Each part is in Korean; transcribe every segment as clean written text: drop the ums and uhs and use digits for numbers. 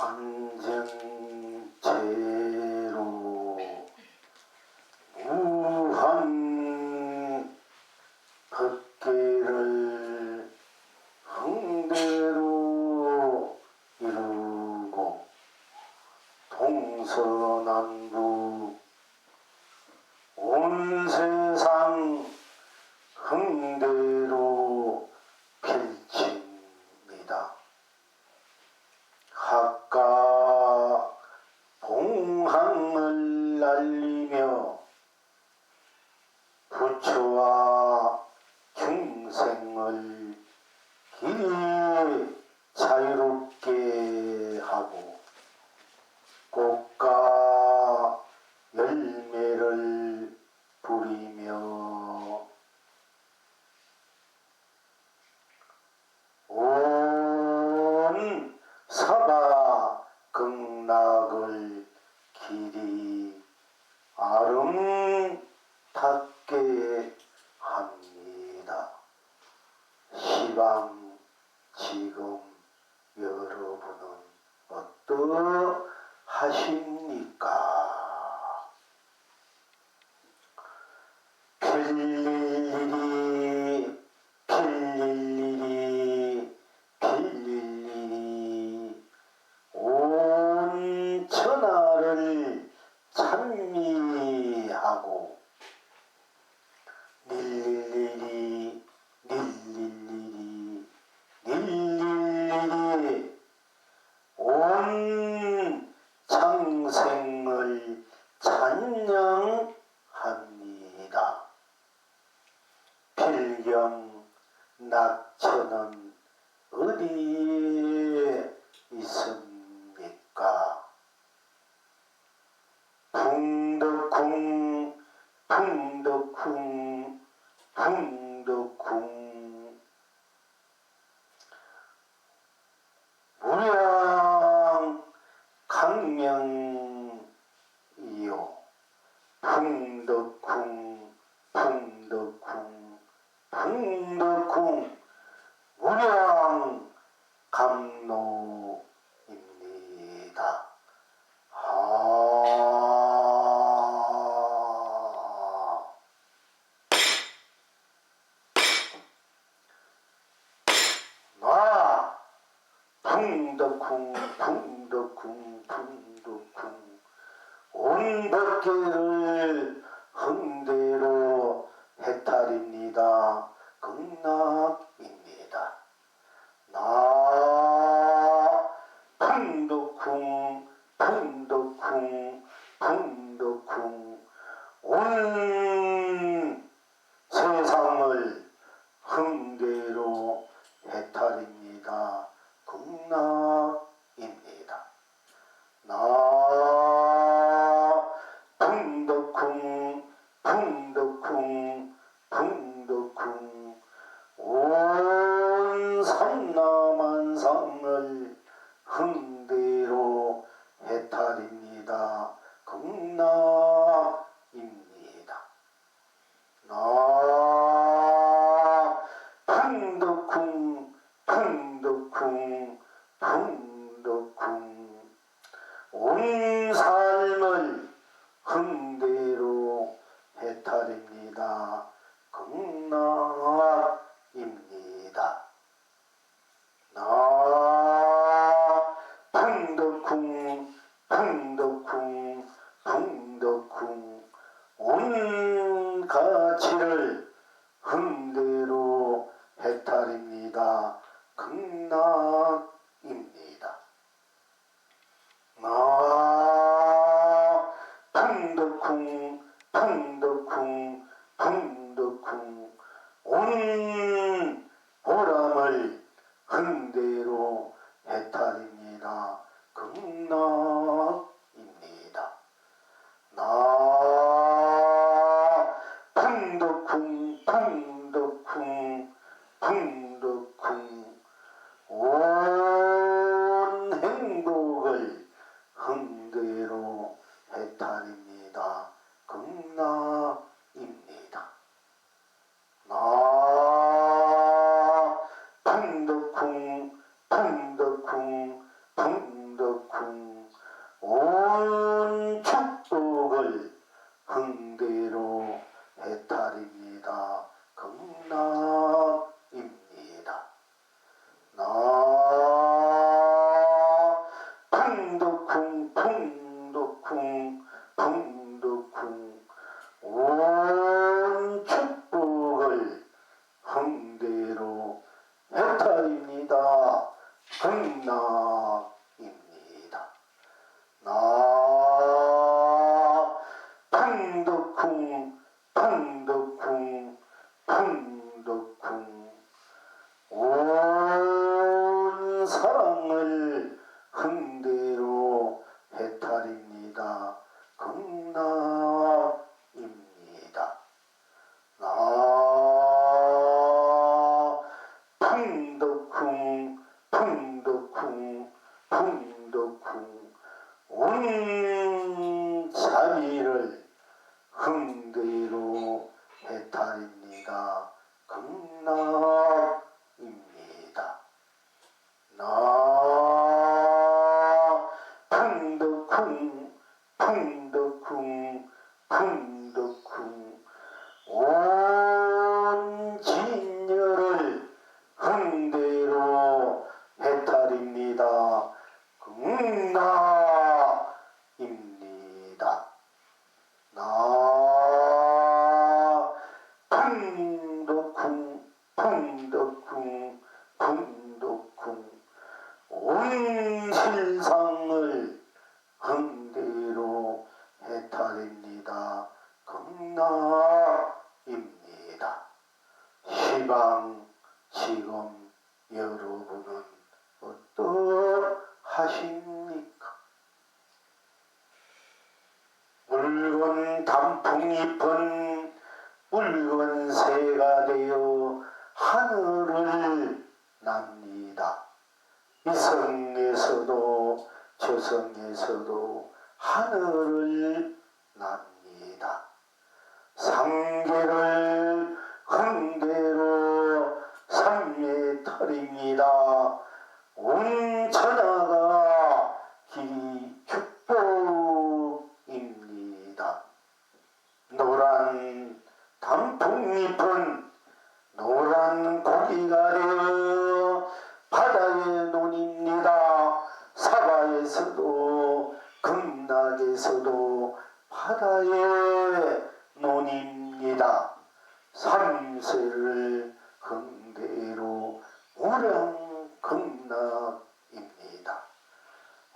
안정제로 무한 법계를 흥대로 이루고 동서남북 온 세상 흥대로 펼칩니다. 학가 봉황을 날리며 부처와 중생을 길이 자유롭게 하고 꽃과 열매를 부리며 온 사바 극락을 길이 아름답게 합니다. 시방 지금 여러분은 어떠하십니까? 빌릴일이 온 천하를 찬미하고 닐릴일이 온 창생을 찬양합니다. 필경 낙천은 어디에 있습니까? 풍덕궁 무량 강명이요 풍덕궁 무량 감로입니다. 나 풍덕궁 온 법계를 흥대로 해탈입니다. 극락입니다. 나 풍덕궁 온 세상을 흥대로 해탈입니다. 극락입니다. 나 풍덕궁 온 풍덕쿵 풍덕쿵 풍덕쿵 온 진열을 흥대로 해탈입니다. 극나입니다. 나 풍덕쿵 풍덕쿵 풍덕쿵 온 실상을 흥대로 해탈입니다. 극나입니다. 시방 지금 여러분은 어떠하십니까? 붉은 단풍잎은 붉은 새가 되어 하늘을 납니다. 이성에서도 저성에서도 하늘을 납니다. 상계를 흥대로 삼매털입니다. 온 천하가 길이 축복입니다. 노란 단풍잎은 노란 고기가 되어 바다의 논입니다. 사바에서도 극락에서도 바다의 논입니다. 삼세를 흥대로 무량극락입니다.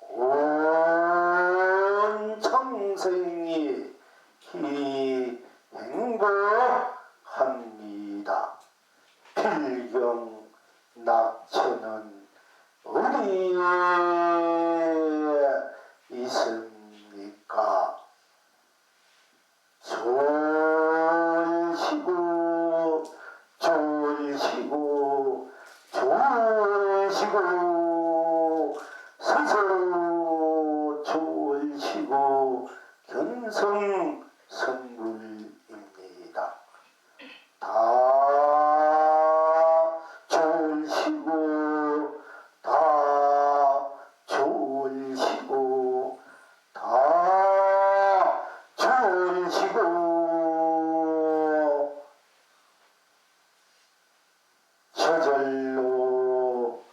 온 청생이 행복합니다. 필경 낙천은 어디에 있습니까? 졸시고 졸시고 졸시고 스스로 졸시고 견성선불입니다. 다 졸시고 다 졸시고 다 졸시고 저절로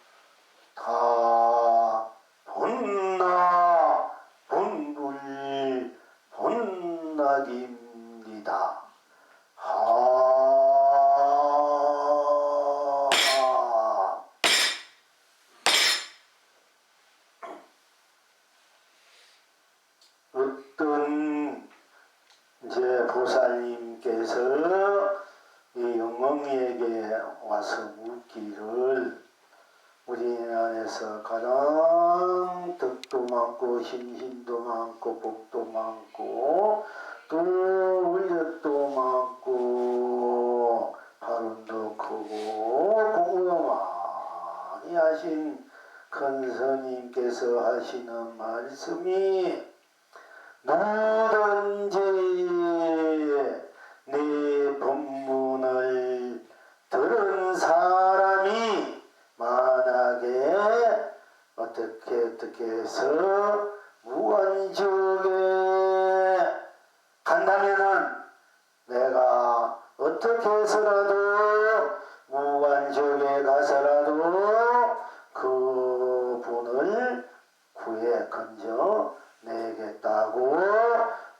다 본나 본불 본락입니다. 어떤 이제 보살님께서 이 영웅이에게 와서 묻기를 우리나라에서 가장 덕도 많고 힘도 많고 복도 많고 또 울력도 많고 발언도 크고 공부도 많이 하신 큰 스님께서 하시는 말씀이 누구든지 내 법문을 들은 사람이 만약에 어떻게 해서 무한지옥에 간다면은 내가 어떻게 해서라도 무한지옥에 가서라도 그 분을 구해 건져 내겠다고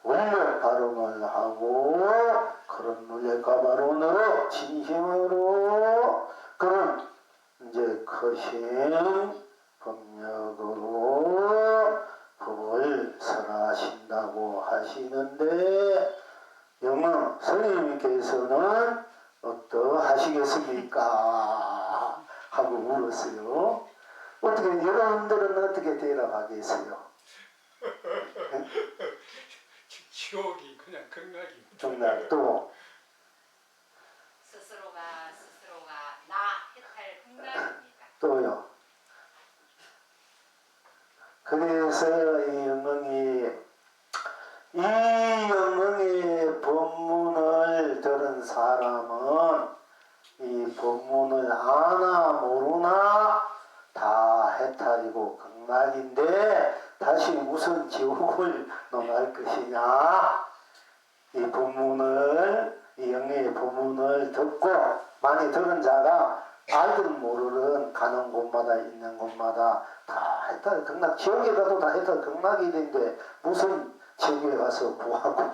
원력 발언을 하고 그런 원력과 발언으로 진심으로 그런 이제 크신 법력으로 법을 설하신다고 하시는데 영어 선생님께서는 어떠하시겠습니까? 하고 물었어요. 어떻게 여러분들은 어떻게 대답하겠어요? 지옥이 그냥 극락입니다. 정말 또 스스로가 나 해탈 극락입니다. 또요. 그래서 이 영웅의 법문을 들은 사람은 이 법문을 아나 모르나 다 해탈이고 극락인데 다시 무슨 지옥을 논할 것이냐. 이 본문을 이 영예의 본문을 듣고 많이 들은 자가 알든 모르든 가는 곳마다 있는 곳마다 다 해탈 극락 지옥에 가도 다 해탈 극락이 되는데 무슨 지옥에 가서 구하고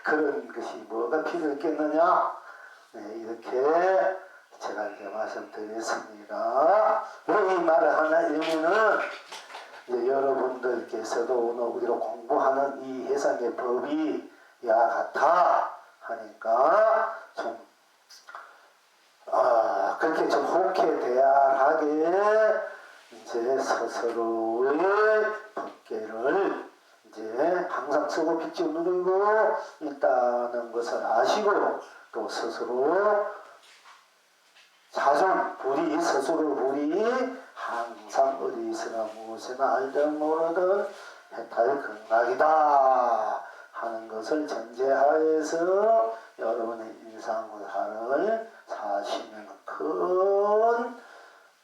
그런 것이 뭐가 필요했겠느냐. 네, 이렇게 제가 이제 말씀드렸습니다. 왜 이 말을 하나 이유는 이제 여러분들께서도 오늘 우리가 공부하는 이 해상의 법이 이와 같아 하니까 좀 그렇게 좀 좋게 대하게 이제 스스로의 법계를 이제 항상 쓰고 빚지 누르고 있다는 것을 아시고 또 스스로 자존 불이 스스로 불이 항상 어디 있으나 무엇이나 알든 모르든 해탈 극락이다 하는 것을 전제하에서 여러분의 일상생활을 사시는 큰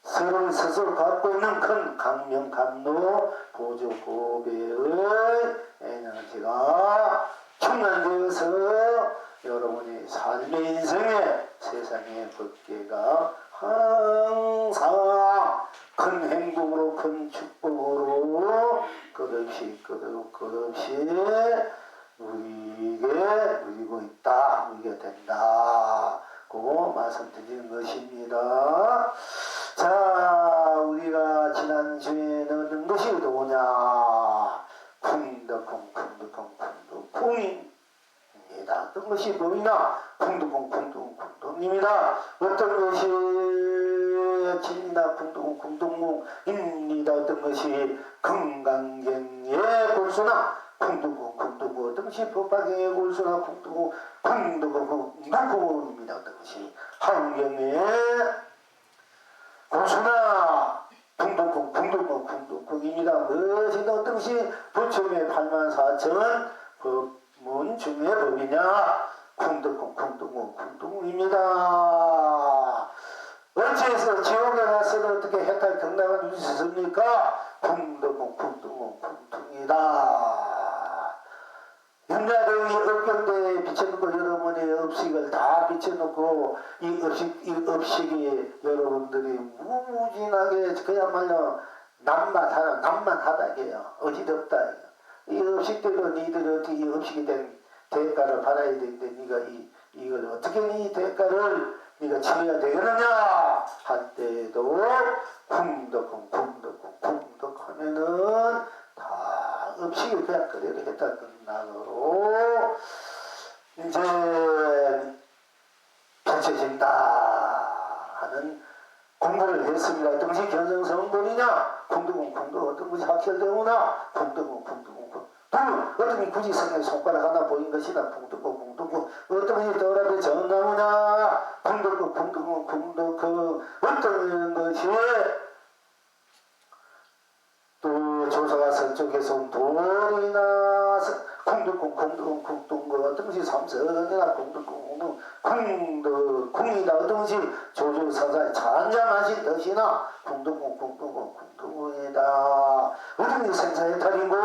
서로 스스로 갖고 있는 큰 강명 감로 보조 고배의 에너지가 충만되어서 여러분의 삶의 인생에 세상의 법계가 항상 큰 행복으로 큰 축복으로 끝없이 누리게 누리고 있다 누리게 된다고 말씀드리는 것입니다. 자, 우리가 지난주에는 어떤 것이 뭐냐? 쿵덕쿵입니다. 어떤 것이 뭐이나? 쿵덕쿵입니다. 어떤 것이 진리나 쿵덕쿵입니다. 어떤 것이 건강경의 골수나 쿵덕쿵 어떤 것이 법화경의 골수나 쿵덕쿵입니다. 어떤 것이 환경의 고수나 쿵덕쿵입니다. 무엇이 어떤 것이 부처의 84,000 법문 중의 법이냐? 쿵덕쿵입니다. 어찌해서 지옥에 가서는 어떻게 해탈 극락을 누릴 수 있습니까? 쿵덕쿵이다. 인자들이 업경대에 비춰놓고 여러분의 업식을 다 비춰놓고 이 업식이 여러분들이 무무진하게 그야말로 남만하다게요. 어지럽다. 이 업식대로 니들이 어떻게 이 업식이 된 대가를 받아야 되는데 네가 이걸 어떻게 이 대가를 네가 치러야 되겠느냐 할 때에도 쿵덕 하면은 다 업식이 그냥 그대로 했다 끝나도록 이제 펼쳐진다 하는 공부를 했습니다. 어떤 것이 견성성분이냐? 쿵덕 어떤 것이 확철되구나? 쿵덕 어떤 게 굳이 성에 손가락 하나 보인 것이나 쿵덕 어떤 것이 더라도 전나무냐? 쿵덕 어떤 것이 또 조사가 서쪽에서 온 돌이나 쿵덕 어떤 것이 삼선이나 쿵덕쿵이다 어떤 것이 조조사사의 잔잠하신 덫이나 쿵덕이다 어떤 것이 생사해탈이고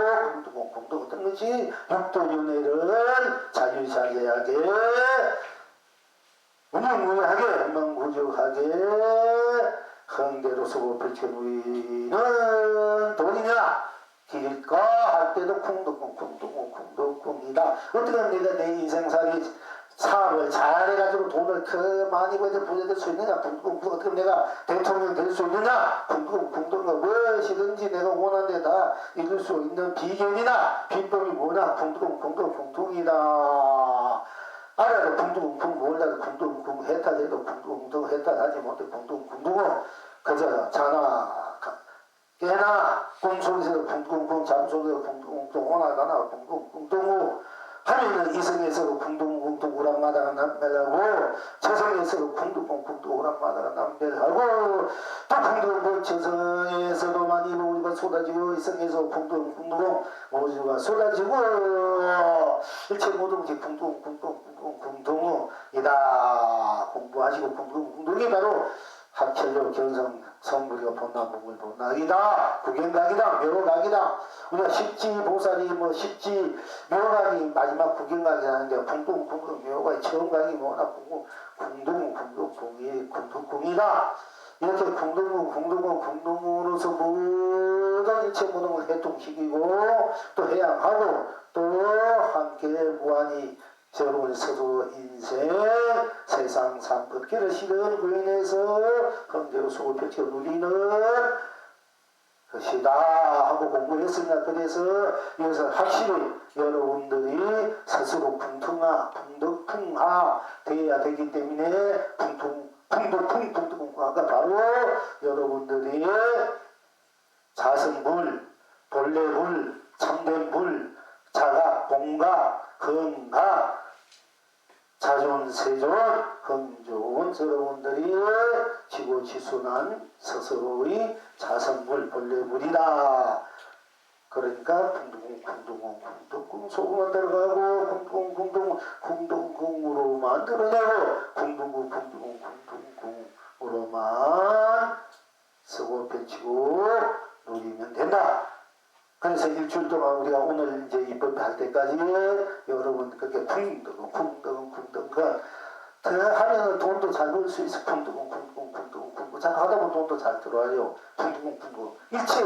쿵덕 어떤 것이 육도윤회를 자유자재하게 무명무명하게 원망구적하게 흥대로서 펼쳐보이는 돈이냐 길일까 할 때도 쿵덕쿵이다. 어떻게 내가 내 인생살이 사업을 잘해가지고 돈을 그 많이 벌어서 부자 될 수 있느냐? 어떻게 내가 대통령 될 수 있느냐? 무엇이든지 내가 원하는 데 다 이룰 수 있는 비결이나 비법이 뭐냐? 쿵덕이다. 알아도 쿵덕 몰라도 쿵덕 해탈해도 쿵덕 해탈하지 못해 쿵덕 그저 자나 깨나 꿈속에서 쿵쿵쿵 잠속에서 쿵쿵쿵 오나가나 쿵쿵쿵 하면은 이성에서 쿵쿵쿵 오락마다가 남별하고 저성에서 쿵쿵쿵 오락마다가 남별하고 또 쿵쿵쿵 저성에서도 많이 우리가 쏟아지고 이성에서 쿵쿵쿵 우주가 쏟아지고 일체 모든 것이 쿵쿵쿵이다 공부하시고 쿵쿵쿵이 바로 학철로 견성 성부리가 본나무물 본낙이다 구경각이다 묘각이다 우리가 십지보살이 뭐 십지 묘각이 마지막 구경각이 하는데 궁둥궁둥 묘각이 처음 각이 뭐나 궁둥궁둥궁이 궁둥궁이다 이렇게 궁둥궁으로서 모든 일체 모든 걸 해통시키고 또 해양하고 또 함께 무한히 여러분의 서도 인생 세상 삼법기를 실은 구현해서 흥대로 속을 펼쳐 누리는 것이다 하고 공부했습니다. 그래서 여기서 확실히 여러분들이 스스로 풍통하 되어야 되기 때문에 풍통하가 바로 여러분들이 자성불, 본래불, 참된불, 자각, 공각, 건각 자존세존, 흥존 여러분들이 지고지순한 스스로의 자성물 본래물이다. 그러니까 궁둥궁 소금만 들어가고 궁둥궁으로 만들어내고 궁둥궁으로만 쓰고 펼치고 누리면 된다. 그래서 일주일 동안 우리가 오늘 이제 입법할 때까지 여러분 그렇게 쿵덕쿵 하면은 돈도 잘 벌 수 있어. 쿵덕쿵 잘 하다 보면 돈도 잘 들어와요. 쿵덕쿵 일체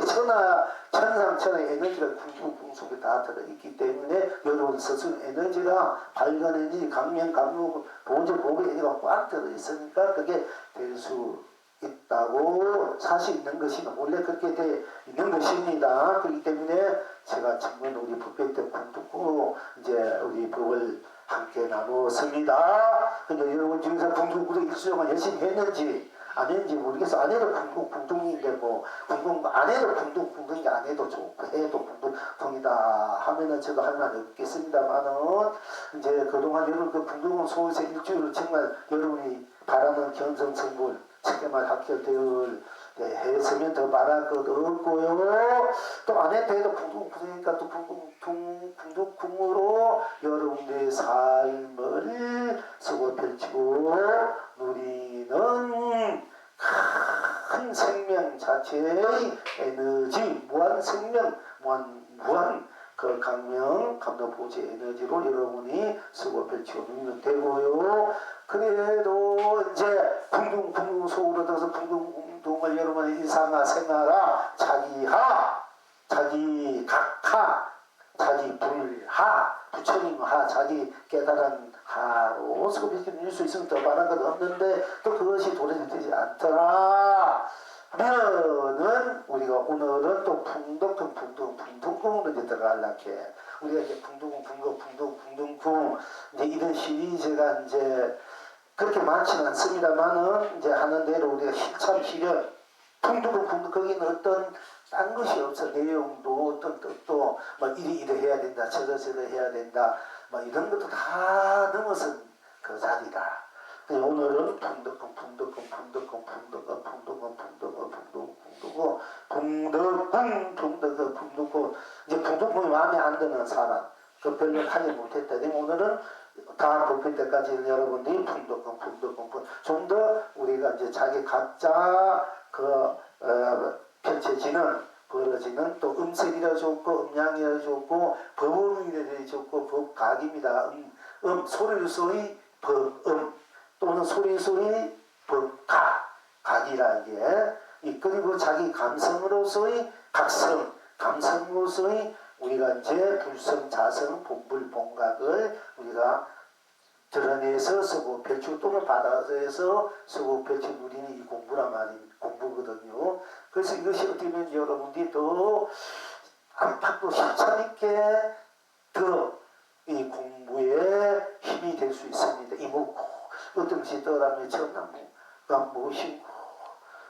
천상천의 에너지가 쿵덕쿵 속에 다 들어있기 때문에 여러분 스스로 에너지가 발견 에너지 강명 강로 보조 보배 에너지가 꽉 들어있으니까 그게 될 수 있다고 사실 있는 것이면 원래 그렇게 돼 있는 것입니다. 그렇기 때문에 제가 정말 우리 법회 때 궁둥궁으로 이제 우리 법을 함께 나누었습니다. 근데 여러분 중에서 궁둥궁으로 일수용을 열심히 했는지 안 했는지 모르겠어. 안 해도 궁둥궁인데 뭐 안 해도 궁둥궁이 안 해도 좋고 해도 궁둥궁이다 하면은 저도 할 말이 없겠습니다만은 이제 그동안 여러분 그 궁둥궁 속에서 일주일을 정말 여러분이 바라는 견성성불 책에만 합격되을 했으면 더 바랄 것 없고요. 또 안 해도 궁둥궁이니까 또 궁둥궁으로 여러분들의 삶을 쓰고 펼치고 누리는 큰 생명 자체의 에너지, 무한 생명, 무한 그 강명, 감독보지 에너지로 여러분이 쓰고 펼치고 누리면 되고요. 그래도 이제 궁둥궁 속으로 들어서 궁둥궁을 여러분의 일상화 생활화 자기하 자기 각하 자기 불하 부처님하 자기 깨달은 하로 소비시 누릴 수 있으면 더 바란 것 없는데 또 그것이 도래되지 않더라 하면은 우리가 오늘은 또 풍덕궁으로 이제 들어가려게 우리가 이제 풍둥궁 이제 이런 시리즈가 이제 그렇게 많지는 않습니다만은 이제 하는 대로 우리가 참 실현 풍둥궁 거기는 어떤 딴 것이 없어. 내용도 어떤 뜻도 뭐 이리 해야 된다 저러 해야 된다 뭐 이런 것도 다 넘어선 그 자리다. 오늘은 풍덕궁 이제 풍덕궁이 마음에 안 드는 사람 그 별로 하지 못했다. 오늘은 다음 법회 때까지는 여러분들이 풍덕궁 좀 더 우리가 이제 자기 각자 그 펼쳐지는 벌어지는 또 음색이라 좋고 음양이라 좋고 법음이라 좋고 법각입니다. 소리소리 법음 또는 소리소리 법각이라 이게 그리고 자기 감성으로서의 각성 감성으로서의 우리가 이제 불성 자성 본불 본각을 우리가 드러내서 쓰고 펼치고 또는 받아서 해서 쓰고 펼치 누리는 이 공부거든요. 그래서 이것이 어떻게 보면 여러분들이 더 안팎도 실천있게 더 이 공부에 힘이 될 수 있습니다. 이목고 어떤 것이 떠나면 전나무가 무엇이고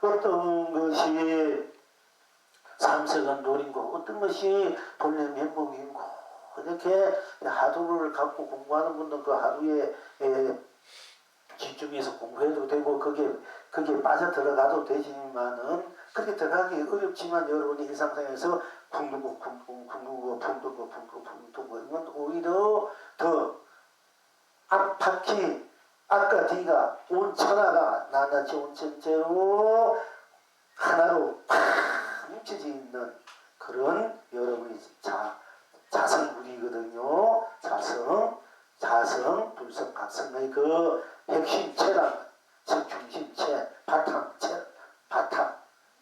어떤 것이 삼세간 노린고 어떤 것이 본래 면목인고 이렇게 하루를 갖고 공부하는 분들 그 하루에 집중해서 공부해도 되고 거기에 빠져 들어가도 되지만은 그렇게 들어가기 어렵지만 여러분이 일상생활에서 궁두고 이건 오히려 더 안팎이 아까 뒤가 온천하가 낱낱이 온천재로 하나로 팍 뭉쳐져 있는 그런 여러분의 자성물이거든요. 자성, 불성, 각성의 그 핵심체란 즉 중심체,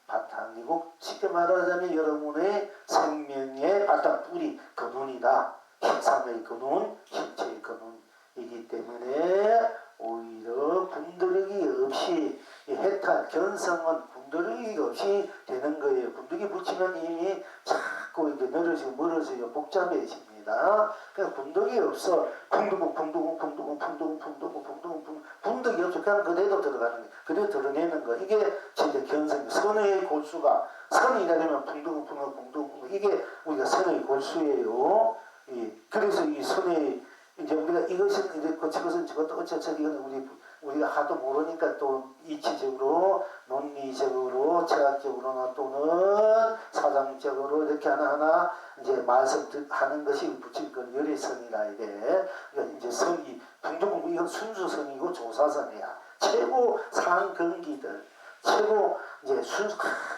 바탕이고 쉽게 말하자면 여러분의 생명의 바탕 뿌리 근원이다. 힘상의 근원, 힘체의 근원이기 때문에 오히려 군더더기 없이 이 해탈, 견성은 군더더기 없이 되는 거예요. 군더기 붙이면 이미 자꾸 이제 늘어지고 멀어져요. 복잡해집니다. 그냥 군더기 없어. 군더기 없어. 그냥 그대로 들어가는 거예요. 그대로 드러내는 거. 이게 진짜 견성. 선의 골수가 선이라 되면 풍덩풍덩 이게 우리가 선의 골수예요. 그래서 이 선의 이제 우리가 이것은 이렇고 저것은 저것도 어쩌저쩌 이거는 우리가 하도 모르니까 또 이치적으로 논리적으로 철학적으로나 또는 사상적으로 이렇게 하나하나 이제 말씀하는 것이 붙일 건 열애선이라 이래. 그러니까 이제 선이 풍등풍 이건 순수선이고 조사선이야. 최고 상근기들 최고 이제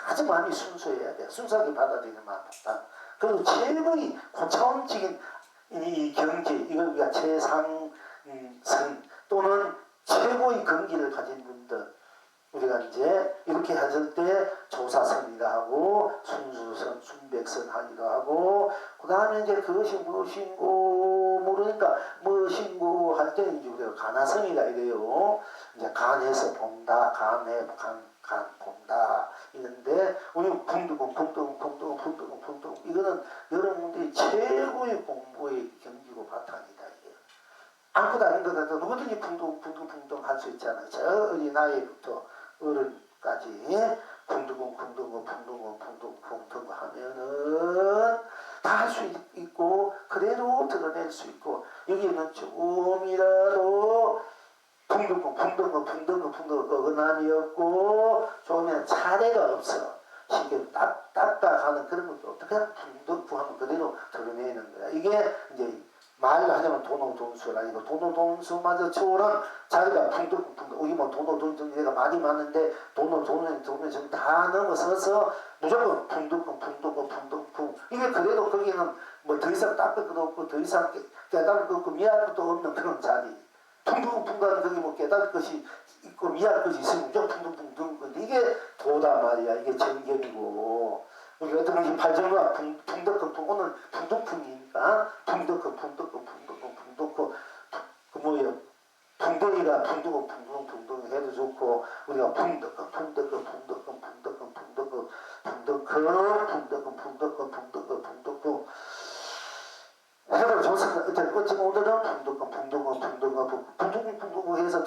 아주 많이 순수해야 돼. 순수하게 받아들이는 마음이다. 그리고 최고의 고차원적인 이 경계, 이걸 우리가 최상선 또는 최고의 근기를 가진 분들, 우리가 이제 이렇게 했을 때 조사선이라 하고, 순수선, 순백선 하기도 하고, 그 다음에 이제 그것이 무엇인고 모르니까, 무엇인고 할 때 이제 우리가 간화선이라 이래요. 이제 간해서 본다, 간 본다. 이런데, 우리 풍두공, 이거는 여러분들이 최고의 공부의 경기고 바탕이다. 이게. 아무것도 아닌 것 같아도 누구든지 풍둥 할 수 있잖아요. 저 어린 나이부터 어른까지 풍두공 하면은 다 할 수 있고, 그대로 드러낼 수 있고, 여기는 조금이라도 풍덩거 어긋남이 없고 조금이나 차례가 없어. 시계로 딱딱하는 그런 것도 어떻게 하면 풍덩하면 그대로 드러내는 거야. 이게 이제 말로 하자면 도노돈수라 이거 도노돈수마저 초월한 자리가 풍덩 여기 뭐 도노돈수 얘가 많이 많은데 도노돈은 지금 다 넘어서서 무조건 풍덩 이게 그래도 거기는 뭐 더 이상 닦을 것도 없고 더 이상 깨달을 것 없고 미할 것도 없는 그런 자리. 풍덩풍덩하는 거기 뭐 깨달을 것이 있고 미할 것이 있으면 무조건 풍덩 건데 이게 도다 말이야. 이게 정견이고 우리가 어떤 이 발전과 풍덩풍 오늘 풍덩풍이니까 풍덩풍 그 뭐예요? 풍덩이가 풍덩 해도 좋고 우리가 풍덩 해도 좋습니다. 어찌 오늘은 풍덩 해서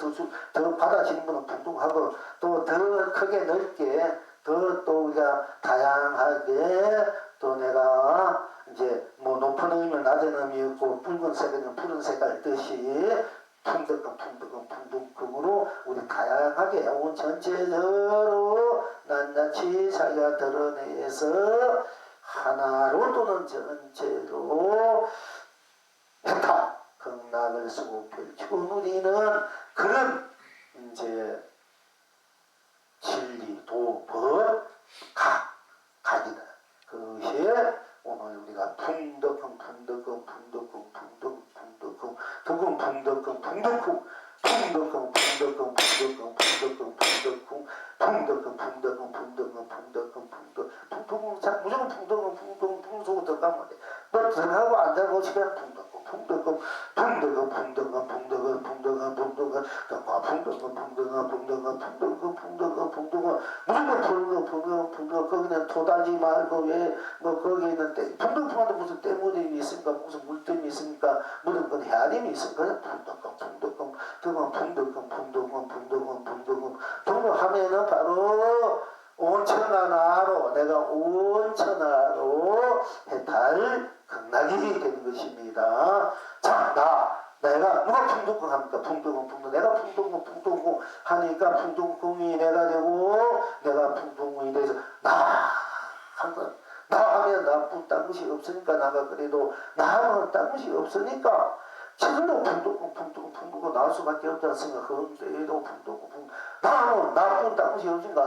더 받아지는 분은 풍덩하고 또 더 크게 넓게 또 우리가 다양하게 또 내가 이제 뭐 높은 의미는 낮은 의미 있고 붉은 색은 푸른 색깔 뜻이 풍덩으로 우리 다양하게 온 전체적으로 낱낱이 자기가 드러내서 하나로 또는 전체로 해탈 극락을 쓰고 펼치고 누리는 그런 이제 진리, 도, 법, 각이다. 그것이 오늘 우리가 풍덕흥 무조건 풍덩 속으로 들어가면 돼. 너 들어가고 안 들어가고 그냥 풍덩 무조건 거기는 토다지 말고 왜 뭐 거기는 풍덩풍한테 무슨 때문이 있습니까? 무슨 물때문이 있습니까? 무슨 건 헤아림이 있습니까? 그냥 풍덩 하면은 바로 온천하나로 내가 온천하로 해탈 극락이 되는 것입니다. 자, 내가 누가 풍둥궁 합니까? 풍둥궁 내가 풍둥궁 하니까 풍둥궁이 내가 되고 내가 풍둥궁이 돼서 나 하면 나쁜 딴 것이 없으니까 나가 그래도 나 하면 딴 것이 없으니까 지금도 풍두고 나올 수밖에 없지 않습니까? 흥대에도 풍두고 나는 나쁜 당시 없인가?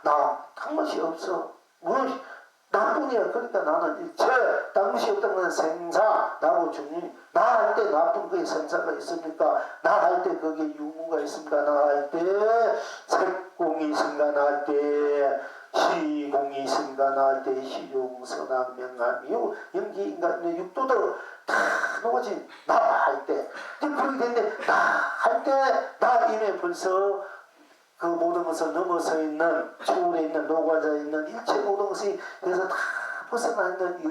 나 당시 없어. 뭐 나뿐이야. 그러니까 나는 일체 당시 없던 건 생사 나고 중립. 나 할 때 나쁜 거에 생사가 있습니까? 나 할 때 거기에 유무가 있습니까? 나 할 때 색공이 있습니까? 나 할 때 시공이 있습니까? 나 할 때 시용 선악 명암 이유 연기 인간 육도도 다 놓아진 나 할 때. 그렇게 됐는데 나 할 때 나 이미 벌써 그 모든 것을 넘어서 있는 초월에 있는 노과자에 있는 일체 모든 것이 그래서 다 벗어나 있는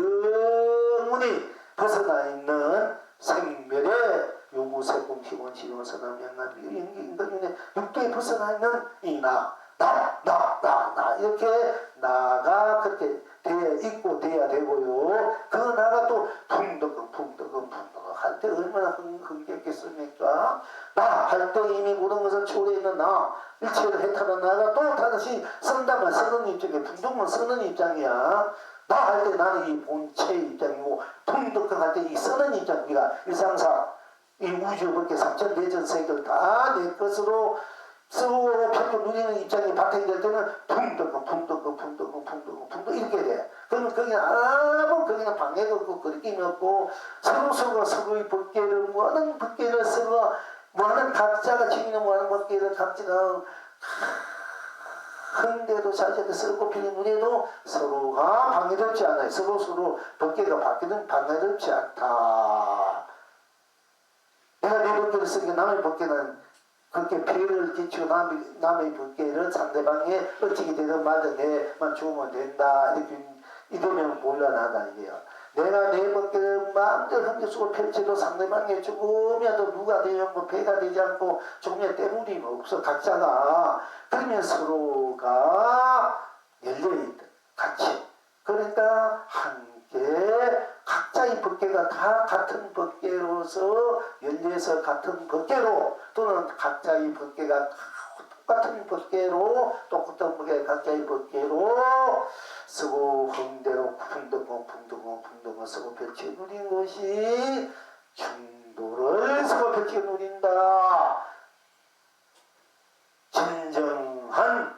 영원히 벗어나 있는 생멸의 요구세공 기본 시원선함 명암 인간의 육도에 벗어나 있는 이 나 이렇게 나가 그렇게 되어 있고 돼야 되고요. 그 나가 또 풍덕은 할 때 얼마나 흥겹겠습니까? 나 할 때 이미 모든 것을 초월해 있는 나 일체를 해탈한 나가 또 다시 선담을 쓰는 입장이야. 풍덕은 쓰는 입장이야. 나 할 때 나는 이 본체의 입장이고 풍덕은 할 때 이 쓰는 입장. 우리가 일상사 이 우주 밖에 삼천대전 세계를 다 내 것으로 쓰고 편도 누리는 입장이 바탕이 될 때는 풍덕 이렇게 돼. 그러면 거기는 아무 거기는 방해가 없고 거리낌이 없고 서로가 서로의 법계를 뭐하는 법계를 서로 뭐하는 각자가 지니는 뭐하는 법계를 각자가 큰데도 자기한테 쓰고 피는 눈에도 서로가 방해롭지 않아요. 서로 법계가 바뀌는 방해롭지 않다. 내가 내 법계를 쓰니까 남의 법계는 그렇게 피해를 끼치고 남의 법계를 상대방에 어찌게 되든 말든 내만 죽으면 된다. 이렇게 이러면 곤란하다 이게요. 내가 내 법계를 마음대로 흥겨쓰고 펼쳐도 상대방에 죽으면 누가 되지 않고 배가 되지 않고 죽으면 때무림이 없어. 각자가. 그러면 서로가 열려있다. 같이. 그러니까 함께 각자의 법계가 다 같은 법계로서 열려서 같은 법계로 또는 각자의 법계가 똑같은 법계로 똑같은 법계 각자의 법계로 쓰고 흥대로 풍덕을 쓰고 펼쳐 누린 것이 중도를 쓰고 펼쳐 누린다. 진정한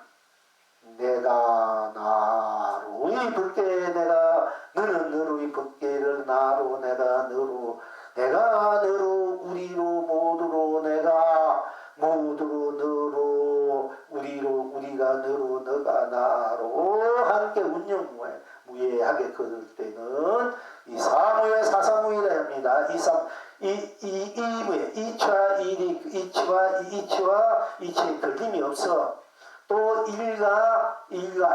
내가 나로의 법계 내가 너는 너로의 법계를 나로 내가 너로 우리로 모두로 내가 모두로 너로 우리로 우리가 너로 너가 나로 함께 운영무예하게 걸을 때는 이 사무예 사사무예라 합니다. 이치와 이치에 걸림이 없어. 또 일과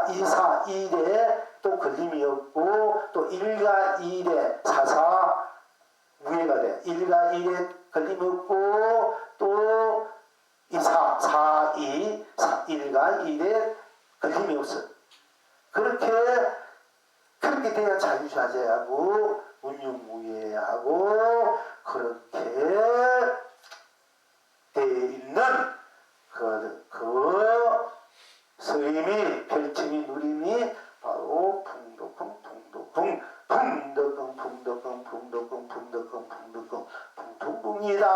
이사 일에 또 걸림이 없고 또 일과 일에 사사 무예가 돼. 일과 일에 걸림이 없고 또 이사 사이 일과 일에 걸림이 없어. 그렇게 돼야 자유자재하고 운용무예하고 그렇게 돼 있는 그 스님이 펼침이 누림이 바로 풍덕궁이다.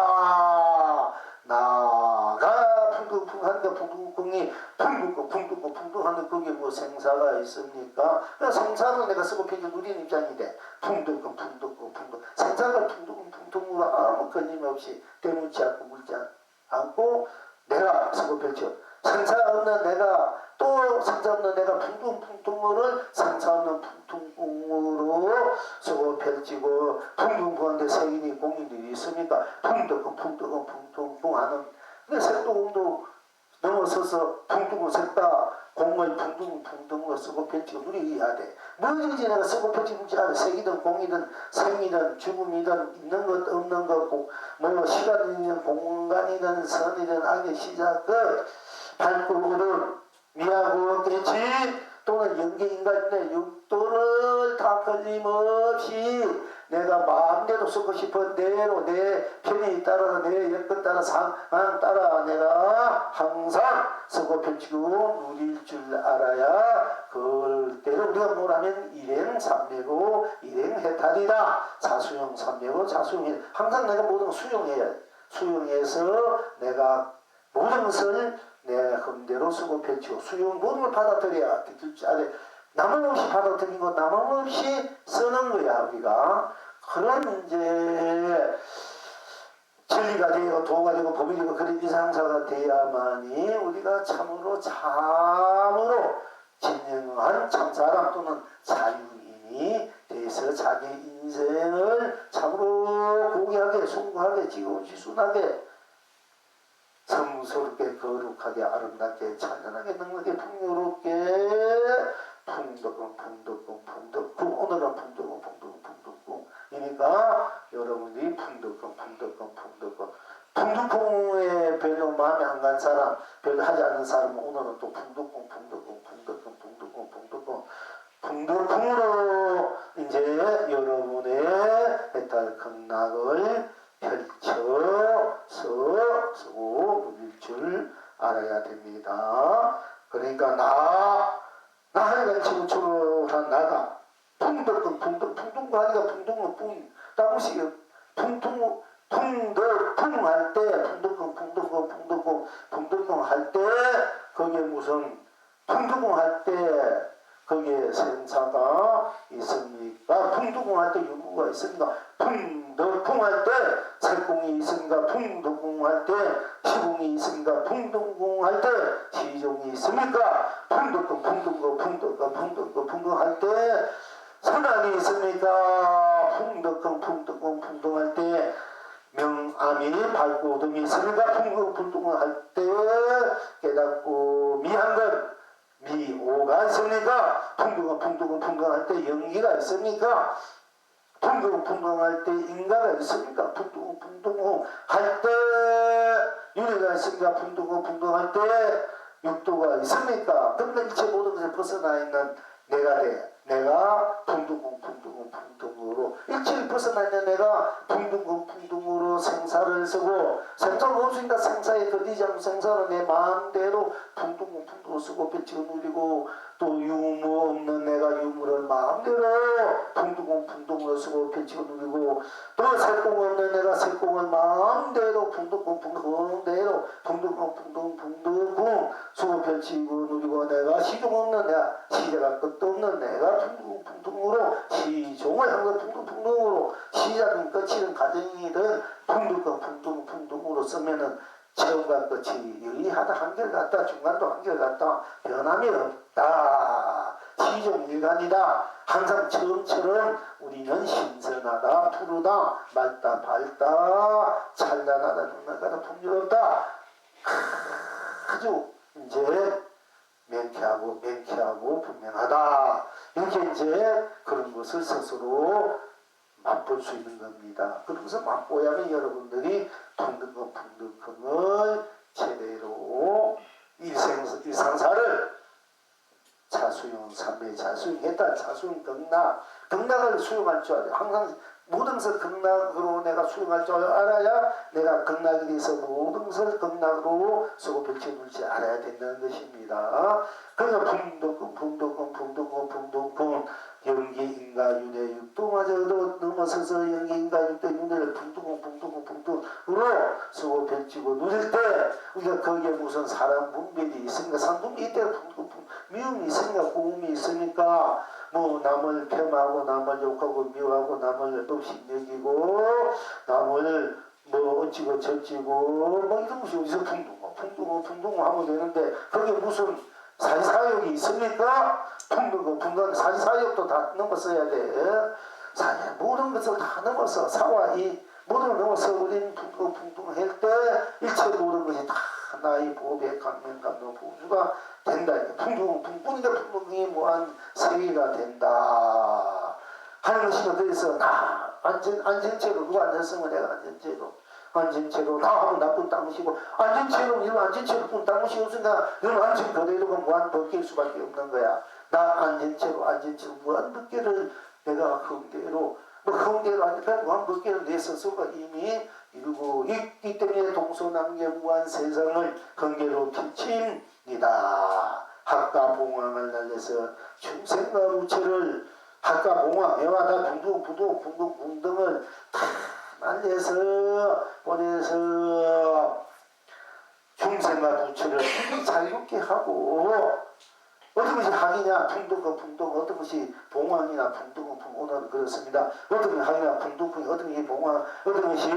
나가 풍덕궁한다. 풍덕궁이 풍덕궁하는 거기에 뭐 생사가 있습니까? 생사는 내가 쓰고 펴게 누리는 입장이 돼. 풍덕궁 생사가 풍덕궁으로 아무 걸림없이 때묻지 않고 물지 않고 내가 쓰고 펼쳐. 생사 없는 내가 또 생사 없는 내가 풍둥풍둥을 생사 없는 풍둥궁으로 쓰고 펼치고 풍둥궁한데 세인이 공인들이 있으니까 풍둥궁 하는 근데 색도궁도 넘어서서 풍둥궁 색다 공의 풍둥을 쓰고 펼치고 누리해야 돼. 뭐든지 내가 쓰고 펼치는지 알아. 색이든 공이든 생이든 죽음이든 있는 것 없는 것 뭐 시간이든 공간이든 선이든 악의 시작 끝 발구를 미하고 깨치 또는 영계인간의 육도를 다 걸림없이 내가 마음대로 쓰고 싶은 대로 내 편에 따라 내 여건 따라 상황 따라 내가 항상 쓰고 펼치고 누릴 줄 알아야 그럴 때는 우리가 뭐라면 일행 삼매고 일행 해탈이다. 자수용 삼매고 자수용해 항상 내가 모든 걸 수용해야 돼. 수용해서 내가 모든 것을 내 흠대로 쓰고 펼치고 수용 모든 걸 받아들여야 줄 알아. 남음없이 받아들이고 남음없이 쓰는 거야 우리가. 그런 이제 진리가 되고 도가 되고 법이 되고 그런 이상사가 돼야만이 우리가 참으로 진정한 참사람 또는 자유인이 돼서 자기 인생을 참으로 고귀하게 숭고하게 지고지순하게 성스럽게 거룩하게 아름답게 찬란하게 능력하게 풍요롭게 풍덕궁 오늘은 풍덕궁 이니까 여러분들이 풍덕궁에 별로 마음에 안 간 사람 별로 하지 않는 사람은 오늘은 또 풍덕궁으로 이제 여러분의 해탈 극락을 펼쳐서 쓰고 누릴 줄 알아야 됩니다. 그러니까 나 하니까 지금 초로한 나다. 풍덕궁 하니까 풍덕은 풍 따무시 풍풍 할 때 풍덕궁 할 때 거기에 무슨 풍덕궁 할 때 거기에 생사가 있습니까? 풍덕궁 할 때 유구가 있습니까? 풍덕궁 할 때 색궁이 있습니까? 풍덕궁 할 때 시궁이 있습니까? 풍덕궁 할 때 시종이 있습니까? 풍덕궁 할 때 선악이 있습니까? 풍덕궁 할 때 명암이 밝고 어둠이 있습니까? 풍덕궁 할 때 깨닫고 미한것 미오가 있습니까? 풍덕궁 할 때 연기가 있습니까? 풍덕궁 할 때 인가가 있습니까? 풍덕궁 할 때 윤회가 있습니까? 풍덕궁 할 때 육도가 있습니까? 근데 일체 모든 것에 벗어나 있는 내가 돼. 내가 풍둥으로 일체를 벗어나 있는 내가 풍둥으로 생사를 쓰고 생사가 없으니까 생사에 걸리지 않고 생사를 내 마음대로 풍둥으로 쓰고 펼치고 누리고 또 유무 없는 내가 유무를 마음대로 풍둥으로 쓰고 펼치고 누리고 또 색공 없는 내가 색공을 마음대로 풍둥대로 풍둥 쓰고 펼치고 누리고 내가 시종 없는 내가 시제가 끝도 없는 내가 풍둥으로 시종을 한것 풍둥으로 시작은 끝이든 가정이든 풍둥으로 쓰면은 처음과 끝이 유의하다 한결같다 중간도 한결같다 변함이 없다 시종 일간이다 항상 처음처럼 우리는 신선하다 푸르다 맑다 밝다 찬란하다 능력하다 풍요롭다 아주 이제 맹쾌하고 분명하다 이렇게 이제 그런 것을 스스로 맛볼 수 있는 겁니다. 그러면서 맛보야면 여러분들이 풍덕금을 제대로 일상사를 자수용 삼매 자수용했다 자수용 극락을 수용할 줄 알아요. 항상 모든 것을 극락으로 내가 수용할 줄 알아야 내가 극락에 대해서 모든 것을 극락으로 쓰고 펼쳐놓을지 알아야 된다는 것입니다. 그러니까 풍덕금 연기인가 윤회 육도마저도 넘어서서 연기인가 육도 윤회를 풍덕으로 쓰고 펼치고 누릴 때 우리가 거기에 무슨 사람 분별이 있으니까 상분이 이때 미움이 있으니까 고움이 있으니까 뭐 남을 폄하하고 남을 욕하고 미워하고 남을 없이 여기고 남을 뭐 어찌고 저찌고 뭐 이런 것이 어디서 풍둥어 하면 되는데 거기에 무슨 사지사욕이 있습니까? 풍둥 사지사욕도 다 넘어서야 돼. 모든 것을 다 넘어서 사와 이 모든 걸 넘어서 우리는 풍둥할 때 일체 모든 것이 다 나의 보배 강명 감동 보주가 된다. 풍둥이 무한 세계가 된다 하는 것이면 그래서 나 안전체로 누가 안전성을 내가 안전체로 나 하고 나쁜 땅무시고 안전체로 이런 안전체로 뿐 땅무시 없으니까 이런 안전 그대로가 무한 벗길 수밖에 없는 거야. 나 안전체로 무한 벗기를 내가 흥대로 흥대로 하니까 무한 벗기를 내 스스로가 이미 이루고 있기 때문에 동서남계 무한 세상을 경계로 펼칩니다. 학과 봉황을 날려서 중생과 우체를 학과 봉화 해와다 붕둥붕둥을 다 날려서 보내서 중생과 부처를 자유롭게 하고 어떤 것이 학이냐 풍덕 어떤 것이 봉황이나 풍덕은 오늘은 그렇습니다. 어떤 것이 학이나 풍덕이 어떤 것이 봉황 어떤 것이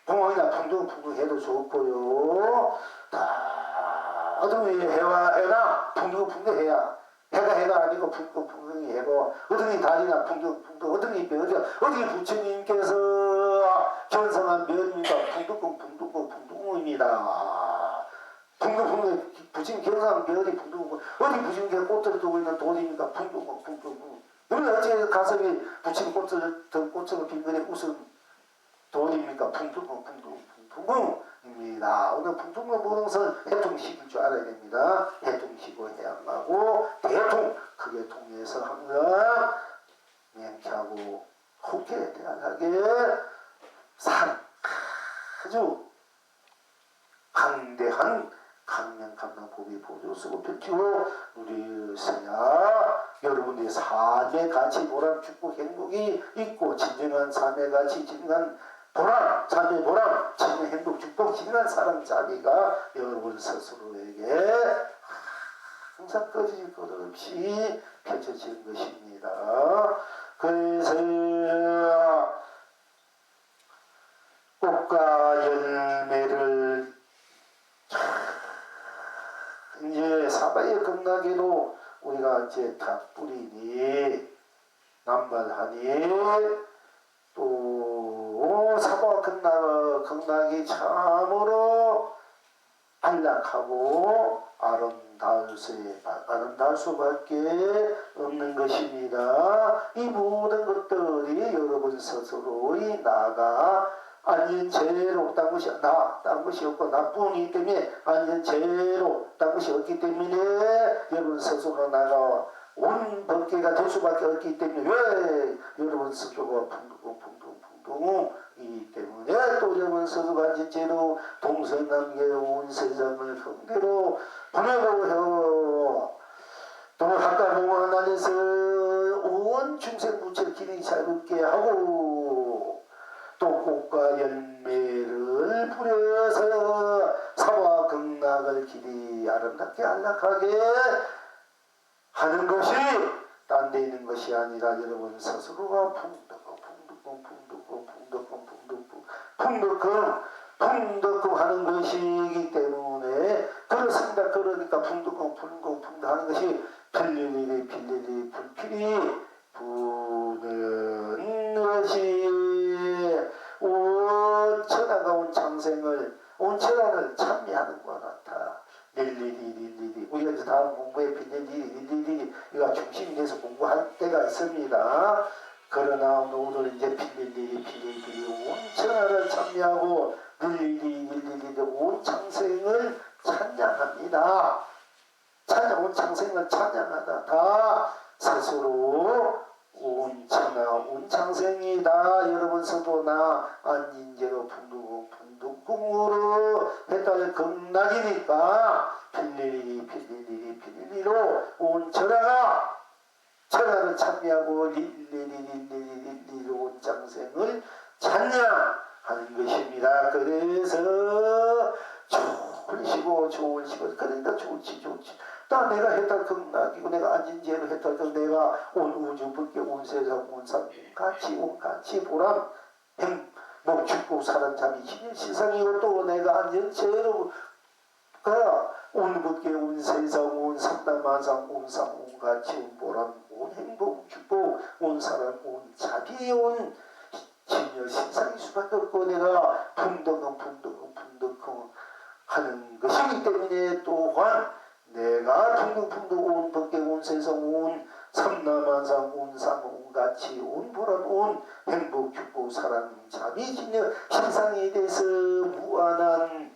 봉황이나 풍덕 해도 좋고요. 다 어떤 것이 해나 풍덕 해야 해가 아니고 풍덕이 해고 어떤 것이 달이나 풍덕 어떤 것이 어디 부처님께서 견성한 면입니다. 풍덕입니다. 풍덕 부처님 견성한 면이 풍덕 어디 부처님께서 꽃을 두고 있는 돌입니까? 풍덕 그러면 어째 가슴이 부처님 꽃을 빈근에 웃은 돌입니까? 풍덕입니다. 오늘 풍덕은 모든 해통식일 줄 알아야 됩니다. 해통식을 해야 하고 대통 크게 통해서 항상 명쾌하고 호쾌 대안하게 아주 강대한 강명감당 법이 보조 쓰고 펼치고 누리셔야 여러분들의 삶의 가치 보람 축복 행복이 있고 진정한 삶의 가치 진정한 보람 삶의 보람 진정한 행복 축복 진정한 사랑 자비가 여러분 스스로에게 항상 꺼질 것 없이 펼쳐지는 것입니다. 그래서 꽃과 열매를 이제 사바의 극락에도 우리가 이제 다 뿌리니 남발하니 또 사바 극락이 참으로 안락하고 아름다울 수밖에 없는 것입니다. 이 모든 것들이 여러분 스스로의 나가 아닌 죄로 딴 것이 딴 것이 없고 나뿐이기 때문에 아닌 죄로 딴 것이 없기 때문에 여러분 스스로 나가 온 법계가 될 수밖에 없기 때문에 왜 여러분 스스로가 풍둥이기 때문에 또 여러분 스스로가 진짜로 동서남계 온 세상을 경계로 보내고 해요. 또 각각 공원 안에서 온 중생부처 길이 자유롭게 하고 또 꽃과 열매를 뿌려서 사와 극락을 길이 아름답게 안락하게 하는 것이 딴 데 있는 것이 아니라 여러분 스스로가 풍덕금 하는 것이기 때문에 그렇습니다. 그러니까 풍덕금 하는 것이 빌리리 불필이 부는 것이 온 천하가 온 창생을 온 천하를 찬미하는 것 같아. 릴리리 우리가 이제 다음 공부에 빌리리 이거 중심이 돼서 공부할 때가 있습니다. 그러나 오늘 이제 빌리리 온 천하를 찬미하고 릴리리 온 창생을 찬양합니다. 온 창생을 찬양하다 다 스스로 온 천하 온 창생이다. 여러분 서도나 안인제로 풍두궁으로 해달 극락이니까 빌리리로 온 천하를 찬미하고 릴리리로 온 창생을 찬양하는 것입니다. 그래서 좋은 시고 그러니까 좋지 다 내가 했던 극락이고 내가 안진제로 했던 내가 온 우주 밖에 온 세상 온 삶 같이 보람 행복 축복 사랑 자비 신세상이고 또 내가 안진제로 온 밖에 온 세상 온 삼남만상 온 삶 온 같이 온 보람 온 행복 축복 온 사랑 온 자비 온 진여 신상일 수밖에 없고 내가 풍덕은 하는 것이기 때문에 또한 내가 풍덕 온 밖에 온 세상 온 삼남만상 온 삶 온 같이 온 보람 온 행복 축복 사랑 자비 진여 신상에 대해서 무한한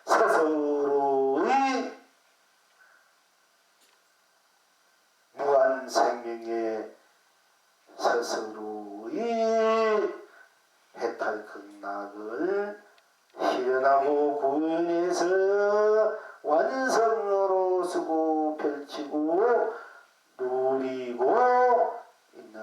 스스로의 무한 생명의 스스로의 해탈 극락을 실현하고 구현해서 완성으로 쓰고 펼치고 누리고 있는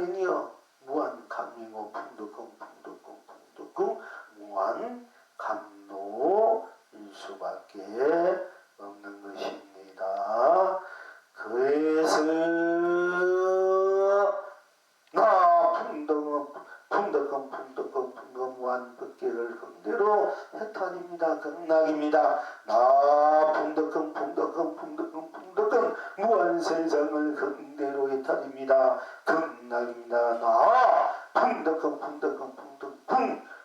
강명이여 무한 강명어 풍덕궁 무한 감노일 수밖에 없는 것입니다. 그래서 나 풍덕금 무한 법계를 긍대로 해탈입니다. 극락입니다. 나 풍덕금 무한 세상을 긍대로 해탈입니다. 극락입니다. 나 풍덕금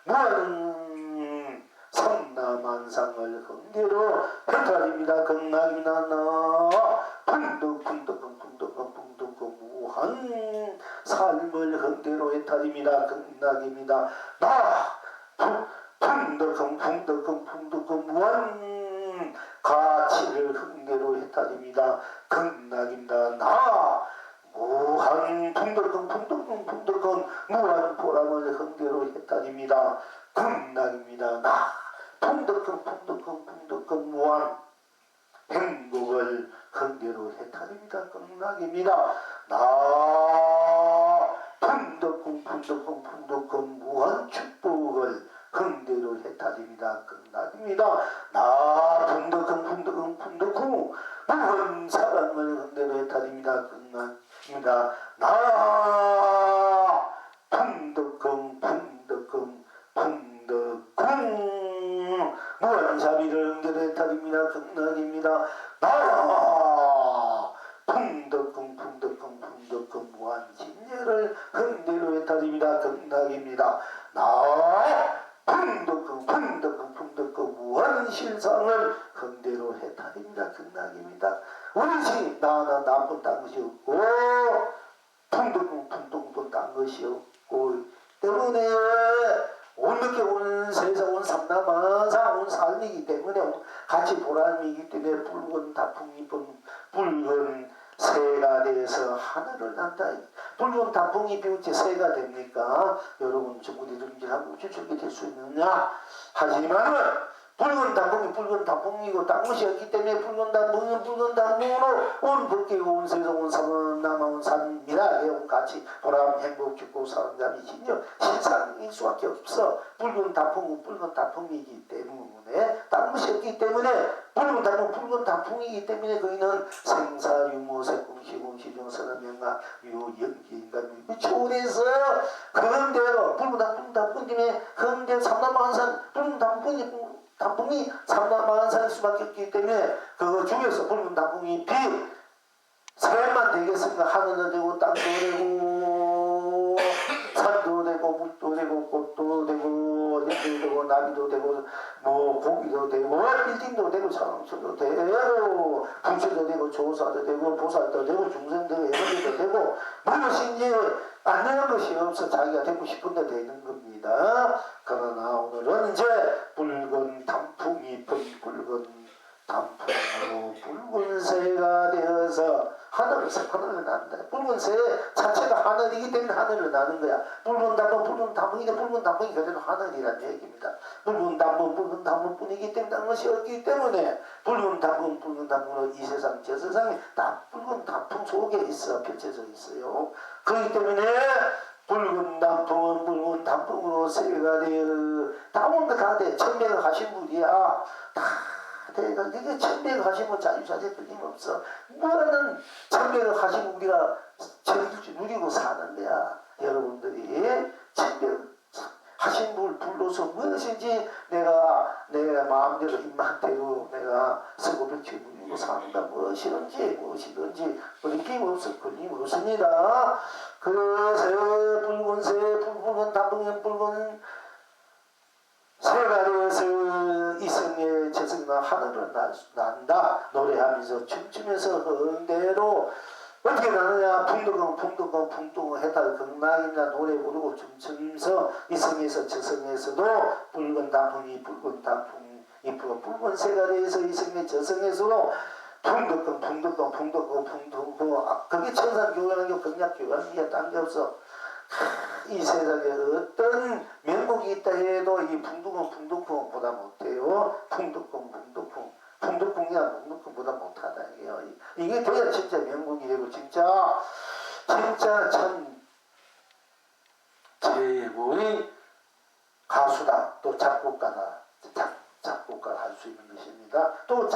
무한 삼라만상을 긍대로 해탈입니다. 극락입니다. 나 풍덕금 무한 삶을 긍대로 해탈입니다. 극락입니다. 나 풍덕금 무한 가치를 긍대로 해탈입니다. 극락입니다. 나 무한 풍덕금 무한 보람을 긍대로 해탈입니다. 극락입니다. 나 풍덕금 무한 행복을 긍대로 해탈입니다. 극락입니다. 나 풍덕금 무한 축복을 긍대로 해탈입니다. 극락입니다. 나 풍덕금 무한 사랑을 긍대로 해탈입니다. 극락입니다. 나 풍덕금 무한 자비를 긍대로 해탈입니다. 극락입니다. 나 풍덕금 무한 진리를 긍대로 해탈입니다. 극락입니다. 나 풍덕금 무한 실상을 긍대로 해탈입니다. 극락입니다. 우리시 나는 나쁜 딴 것이 없고 풍덕도 딴 것이 없고 때문에 온늦게 온 세상 온 삼라만상 온 삶이기 때문에 같이 보람이기 때문에 붉은 다풍이 붉은 새가 돼서 하늘을 난다. 붉은 단풍이 비웃지 새가 됩니까? 여러분 전부 이름질하고 우주적이 될 수 있느냐? 하지만은 붉은 단풍이고 딴 것이 없기 때문에 붉은 단풍으로 온 법계고 온 세상 온 산은 남아온 산이라 해온 같이 보람 행복 축복 사랑감이 진여 실상일 수밖에 없어. 붉은 단풍이기 때문에 딴 것이 없기 때문에 붉은 단풍이기 때문에 거기는 생사 유무 색공 시공 시중 선언명가 유연기인간 초원에서 그런대로 붉은 단풍 때문에 그런데 삼라만산 붉은 단풍이 삼라만산일 수밖에 없기 때문에 그 중에서 붉은 단풍이 새만 되겠습니까? 하늘도 되고 땅도 되고 산도 되고 물도 되고 꽃도 되고鸟되고 나비도 되고 뭐 고기도 되고 빌딩도 되고 사람도 되고 부처도 되고 조사도 되고 보살도 되고 중생도 되고 애벌도 되고 무엇인지 안 되는 것이 없어 자기가 되고 싶은데 되는 겁니다. 그러나 오늘은 이제 붉은 단풍이 붉은 단풍으로 붉은 새가 되어서 하늘을 난다. 붉은 새 자체가 하늘이기 때문에 하늘을 나는 거야. 붉은 단풍인데 붉은 단풍이 그대로 하늘이란 얘기입니다. 붉은 단풍뿐이기 때문에 다른 것이 없기 때문에 붉은 단풍으로 이 세상 저 세상에 다 붉은 단풍 속에 있어 펼쳐져 있어요. 그렇기 때문에 붉은 단풍은 붉은 단풍으로 새가 되어 다온 거 다 돼. 천명을 하신 분이야. 다 내가 이게 천명을 하시면 자유자재 틀림없어. 뭐라는 천명을 하시면 우리가 저기 누리고 사는 거야. 여러분들이 천명 하신 분을 불러서 무엇인지 내가 마음대로 입맛대로 내가 쓰고 펼쳐 누리고 사는가 무엇이든지 걸림없습니다. 그래서 붉은 새 붉은 단풍은 붉은 새가 되어서 이성의 재성이나 하늘을 난다 노래하면서 춤추면서 흥대로 어떻게 나느냐 풍덕은 해탈 극락이나 노래 부르고 춤추면서 이성에서 재성에서도 붉은 단풍이 붉은 새가 되어서 이성의 재성에서도 풍덕은 그게 천상교회는 극락교회는 딴 게 없어. 이 세상에 어떤 명곡이 있다 해도 이 풍덕궁보다 못해요. 풍덕궁이나 풍덕궁보다 못하다 이게요. 이게 돼야 진짜 명곡이 되고 진짜 참 것입니다. 또